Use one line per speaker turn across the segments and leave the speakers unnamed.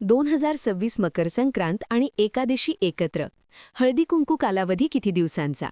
2026 मकर संक्रांत आणि एकादशी एकत्र. हळदी कुंकू कालावधी किती दिवसांचा?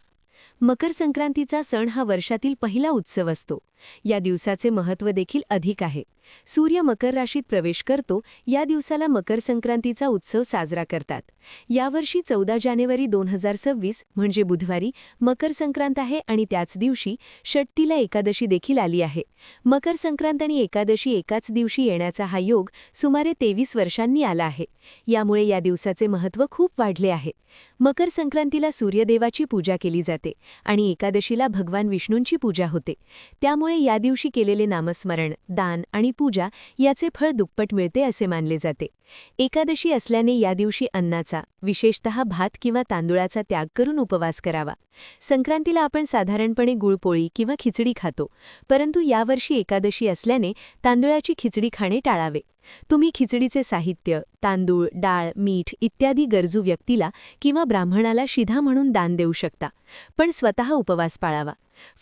मकर संक्रांतीचा सण हा वर्षातील पहिला उत्सव असतो. या दिवसाचे महत्त्व देखील अधिक आहे. सूर्य मकर राशीत प्रवेश करतो या दिवसाला मकर संक्रांतीचा उत्सव साजरा करतात. यावर्षी 14 जानेवारी 2026 म्हणजे बुधवारी मकर संक्रांत आहे आणि त्याच दिवशी षष्ठीला एकादशी देखील आली आहे. मकर संक्रांत आणि एकादशी एकाच दिवशी येण्याचा हा योग सुमारे 23 वर्षांनी आला आहे. यामुळे या दिवसाचे महत्त्व खूप वाढले आहे. मकर संक्रांतीला सूर्यदेवाची पूजा केली जाते आणि एकादशीला भगवान विष्णूंची पूजा होते. त्यामुळे या दिवशी केलेले नामस्मरण, दान आणि पूजा याचे फळ दुप्पट मिळते असे मानले जाते. एकादशी असल्याने या दिवशी अन्नाचा, विशेषतः भात किंवा तांदूळाचा त्याग करून उपवास करावा. संक्रांतीला आपण साधारणपणे गुळपोळी किंवा खिचडी खातो, परंतु यावर्षी एकादशी असल्याने तांदूळाची खिचडी खाणे टाळावे. तुम्ही खिचडीचे साहित्य, तांदूळ, डाळ, मीठ इत्यादी गरजू व्यक्तीला किंवा ब्राह्मणाला शिधा म्हणून दान देऊ शकता, पण स्वतः उपवास पाळावा.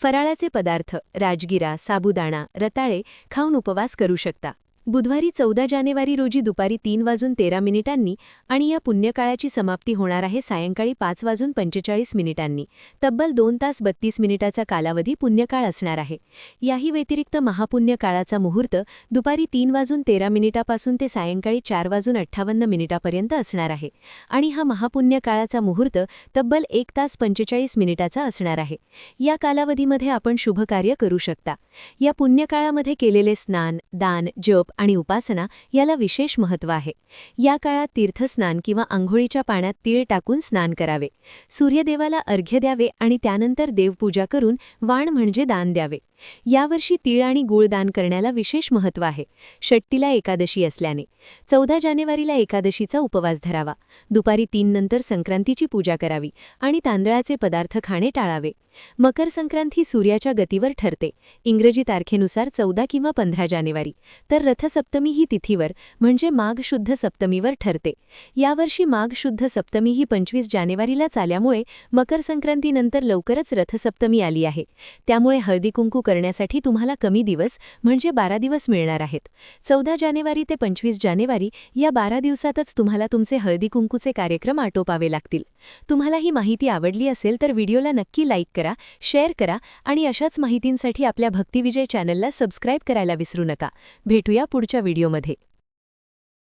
फराळाचे पदार्थ, राजगिरा, साबुदाणा, रताळे खाऊन उपवास करू शकता. बुधवारी 14 जानेवारी रोजी दुपारी 3:13 आणि या पुण्यकाळाची समाप्ती होणार आहे सायंकाळी 5:45 तब्बल 2 तास 32 मिनिटाचा कालावधी पुण्यकाळ असणार आहे. याही व्यतिरिक्त महापुण्य काळाचा मुहूर्त दुपारी 3:13 पासून ते सायंकाळी 4:58 असणार आहे आणि हा महापुण्य काळाचा मुहूर्त तब्बल 1 तास 45 मिनिटाचा असणार आहे. या कालावधीमध्ये आपण शुभकार्य करू शकता. या पुण्यकाळामध्ये केलेले स्नान, दान, जप आणि उपासना याला विशेष महत्त्व आहे. या काळात तीर्थस्नान किंवा अंघोळीच्या पाण्यात तीळ टाकून स्नान करावे. सूर्यदेवाला अर्घ्य द्यावे आणि त्यानंतर देवपूजा करून वाण म्हणजे दान द्यावे. यावर्षी तीळ आणि गूळ दान करण्याला विशेष महत्त्व आहे. षष्ठीला एकादशी असल्याने 14 जानेवारीला एकादशीचा उपवास धरावा. दुपारी 3 नंतर संक्रांतीची पूजा करावी आणि तांदळाचे पदार्थ खाणे टाळावे. मकर संक्रांत ही सूर्याच्या गतीवर ठरते. इंग्रजी तारखेनुसार 14 किंवा 15 जानेवारी, तर रथसप्तमी ही तिथीवर म्हणजे माघ शुद्ध सप्तमीवर ठरते. यावर्षी माघ शुद्ध सप्तमी ही 25 जानेवारीलाच आल्यामुळे मकर संक्रांतीनंतर लवकरच रथसप्तमी आली आहे. त्यामुळे हळदी कुंकू करण्यासाठी तुम्हाला कमी दिवस म्हणजे 12 दिवस मिळणार आहेत. 14 जानेवारी ते 25 जानेवारी या 12 दिवसातच तुम्हाला तुमचे हळदी कुंकूचे कार्यक्रम आटोपावे लागतील. तुम्हाला ही माहिती आवडली असेल तर व्हिडिओला नक्की लाईक करा, शेअर करा आणि अशाच माहितींसाठी आपल्या भक्तिविजय चॅनलला सबस्क्राईब करायला विसरू नका. भेटूया पुढच्या व्हिडिओमध्ये.